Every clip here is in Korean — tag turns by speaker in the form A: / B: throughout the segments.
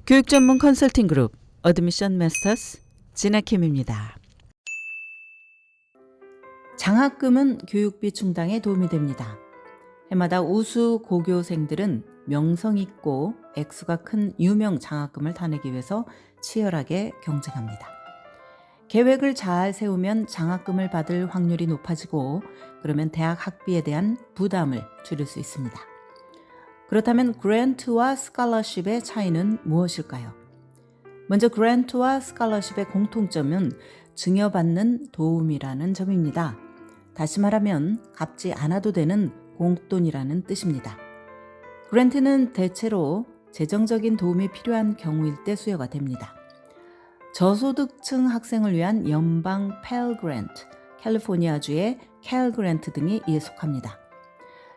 A: 교육 전문 컨설팅 그룹 어드미션 마스터스 진아킴입니다. 장학금은 교육비 충당에 도움이 됩니다. 해마다 우수 고교생들은 명성 있고 액수가 큰 유명 장학금을 타내기 위해서 치열하게 경쟁합니다. 계획을 잘 세우면 장학금을 받을 확률이 높아지고 그러면 대학 학비에 대한 부담을 줄일 수 있습니다. 그렇다면 그랜트와 스칼러십의 차이는 무엇일까요? 먼저 그랜트와 스칼러십의 공통점은 증여받는 도움이라는 점입니다. 다시 말하면 갚지 않아도 되는 공돈이라는 뜻입니다. 그랜트는 대체로 재정적인 도움이 필요한 경우일 때 수여가 됩니다. 저소득층 학생을 위한 연방 펠 그랜트, 캘리포니아주의 캘 그랜트 등이 이에 속합니다.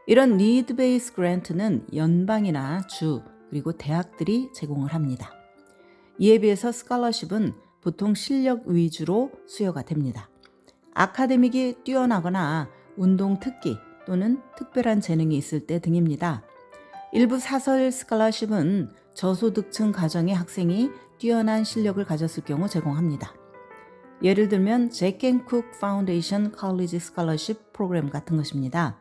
A: 이런 니드 베이스 그랜트는 연방이나 주 그리고 대학들이 제공을 합니다. 이에 비해서 스칼러십은 보통 실력 위주로 수여가 됩니다. 아카데믹이 뛰어나거나 운동 특기 또는 특별한 재능이 있을 때 등입니다. 일부 사설 스칼러십은 저소득층 가정의 학생이 뛰어난 실력을 가졌을 경우 제공합니다. 예를 들면 잭앤쿡 파운데이션 컬리지 스칼러십 프로그램 같은 것입니다.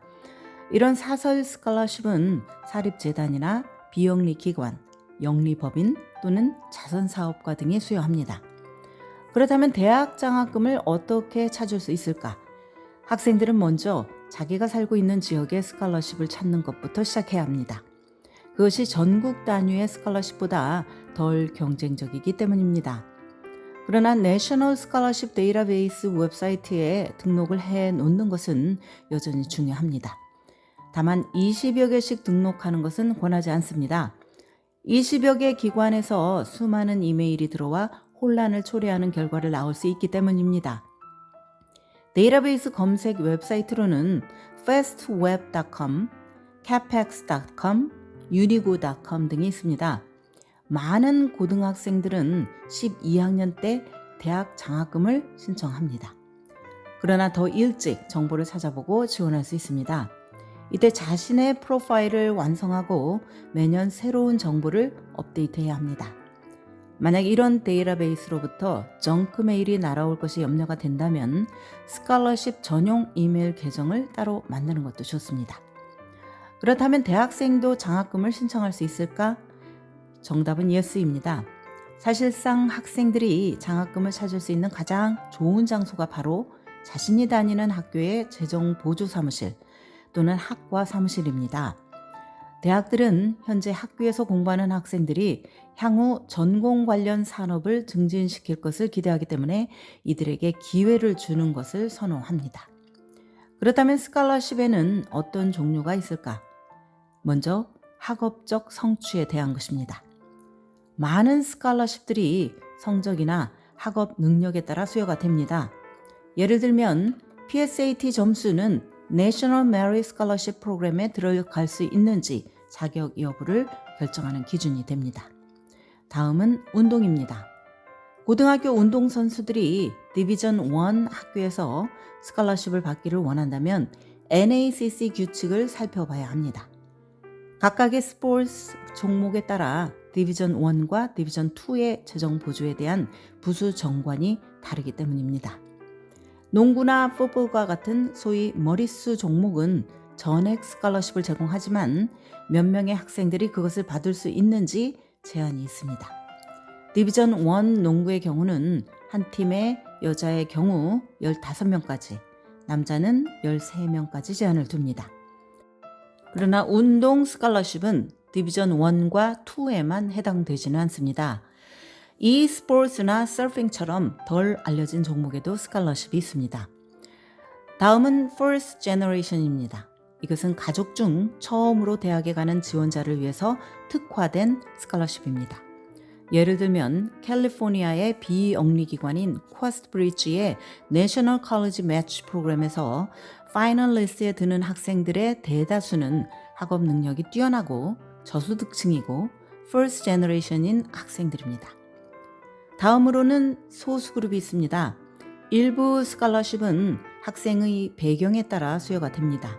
A: 이런 사설 스칼러십은 사립재단이나 비영리 기관, 영리법인 또는 자선사업가 등이 수여합니다. 그렇다면 대학 장학금을 어떻게 찾을 수 있을까? 학생들은 먼저 자기가 살고 있는 지역의 스칼러십을 찾는 것부터 시작해야 합니다. 그것이 전국 단위의 스칼러십보다 덜 경쟁적이기 때문입니다. 그러나 내셔널 스칼러십 데이터베이스 웹사이트에 등록을 해 놓는 것은 여전히 중요합니다. 다만 20여 개씩 등록하는 것은 권하지 않습니다. 20여 개 기관에서 수많은 이메일이 들어와 혼란을 초래하는 결과를 낳을 수 있기 때문입니다. 데이터베이스 검색 웹사이트로는 fastweb.com, capex.com, unigo.com 등이 있습니다. 많은 고등학생들은 12학년 때 대학 장학금을 신청합니다. 그러나 더 일찍 정보를 찾아보고 지원할 수 있습니다. 이때 자신의 프로파일을 완성하고 매년 새로운 정보를 업데이트해야 합니다. 만약 이런 데이터베이스로부터 정크 메일이 날아올 것이 염려가 된다면 스칼러십 전용 이메일 계정을 따로 만드는 것도 좋습니다. 그렇다면 대학생도 장학금을 신청할 수 있을까? 정답은 예스입니다. 사실상 학생들이 장학금을 찾을 수 있는 가장 좋은 장소가 바로 자신이 다니는 학교의 재정 보조 사무실 또는 학과 사무실입니다. 대학들은 현재 학교에서 공부하는 학생들이 향후 전공 관련 산업을 증진시킬 것을 기대하기 때문에 이들에게 기회를 주는 것을 선호합니다. 그렇다면 스칼러십에는 어떤 종류가 있을까? 먼저 학업적 성취에 대한 것입니다. 많은 스칼러십들이 성적이나 학업 능력에 따라 수여가 됩니다. 예를 들면 PSAT 점수는 National Merit Scholarship 프로그램에 들어갈 수 있는지 자격 여부를 결정하는 기준이 됩니다. 다음은 운동입니다. 고등학교 운동선수들이 디비전 1 학교에서 스칼러십을 받기를 원한다면 NACC 규칙을 살펴봐야 합니다. 각각의 스포츠 종목에 따라 디비전 1과 디비전 2의 재정 보조에 대한 부수 정관이 다르기 때문입니다. 농구나 풋볼과 같은 소위 머릿수 종목은 전액 스칼러십을 제공하지만 몇 명의 학생들이 그것을 받을 수 있는지 제한이 있습니다. 디비전 1 농구의 경우는 한 팀의 여자의 경우 15명까지, 남자는 13명까지 제한을 둡니다. 그러나 운동 스칼러십은 디비전 1과 2에만 해당되지는 않습니다. e스포츠나 서핑처럼 덜 알려진 종목에도 스칼러십이 있습니다. 다음은 First Generation입니다. 이것은 가족 중 처음으로 대학에 가는 지원자를 위해서 특화된 스칼러십입니다. 예를 들면 캘리포니아의 비영리기관인 퀘스트브리지의 내셔널 컬리지 매치 프로그램에서 파이널리스트에 드는 학생들의 대다수는 학업 능력이 뛰어나고 저소득층이고 First Generation인 학생들입니다. 다음으로는 소수그룹이 있습니다. 일부 스칼러십은 학생의 배경에 따라 수여가 됩니다.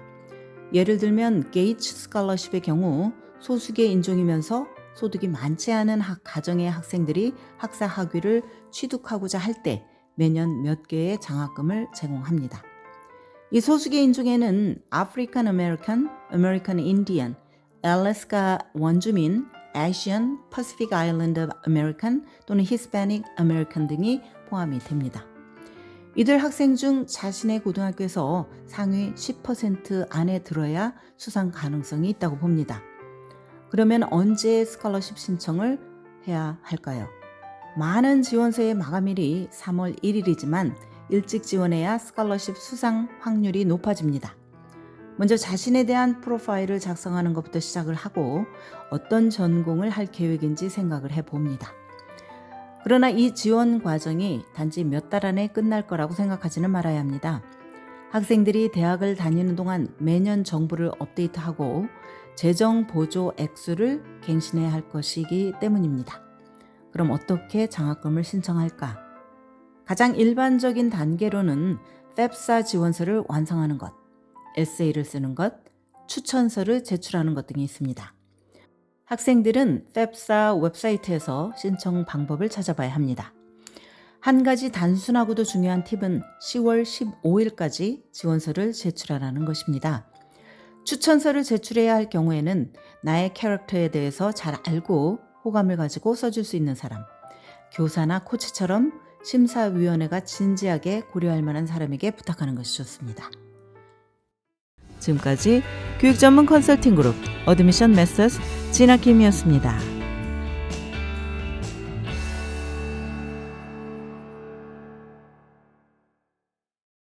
A: 예를 들면 게이츠 스칼러십의 경우 소수계 인종이면서 소득이 많지 않은 가정의 학생들이 학사 학위를 취득하고자 할 때 매년 몇 개의 장학금을 제공합니다. 이 소수계인 중에는 아프리칸 아메리칸, 아메리칸 인디언, 알래스카 원주민, 아시안, 퍼시픽 아일랜드 아메리칸 또는 히스패닉 아메리칸 등이 포함이 됩니다. 이들 학생 중 자신의 고등학교에서 상위 10% 안에 들어야 수상 가능성이 있다고 봅니다. 그러면 언제 스칼러십 신청을 해야 할까요? 많은 지원서의 마감일이 3월 1일이지만 일찍 지원해야 스칼러십 수상 확률이 높아집니다. 먼저 자신에 대한 프로파일을 작성하는 것부터 시작을 하고 어떤 전공을 할 계획인지 생각을 해봅니다. 그러나 이 지원 과정이 단지 몇 달 안에 끝날 거라고 생각하지는 말아야 합니다. 학생들이 대학을 다니는 동안 매년 정보를 업데이트하고 재정 보조 액수를 갱신해야 할 것이기 때문입니다. 그럼 어떻게 장학금을 신청할까? 가장 일반적인 단계로는 팹사 지원서를 완성하는 것, 에세이를 쓰는 것, 추천서를 제출하는 것 등이 있습니다. 학생들은 팹사 웹사이트에서 신청 방법을 찾아봐야 합니다. 한 가지 단순하고도 중요한 팁은 10월 15일까지 지원서를 제출하라는 것입니다. 추천서를 제출해야 할 경우에는 나의 캐릭터에 대해서 잘 알고 호감을 가지고 써줄 수 있는 사람, 교사나 코치처럼 심사위원회가 진지하게 고려할 만한 사람에게 부탁하는 것이 좋습니다. 지금까지 교육 전문 컨설팅 그룹 어드미션 메서스 진아킴이었습니다.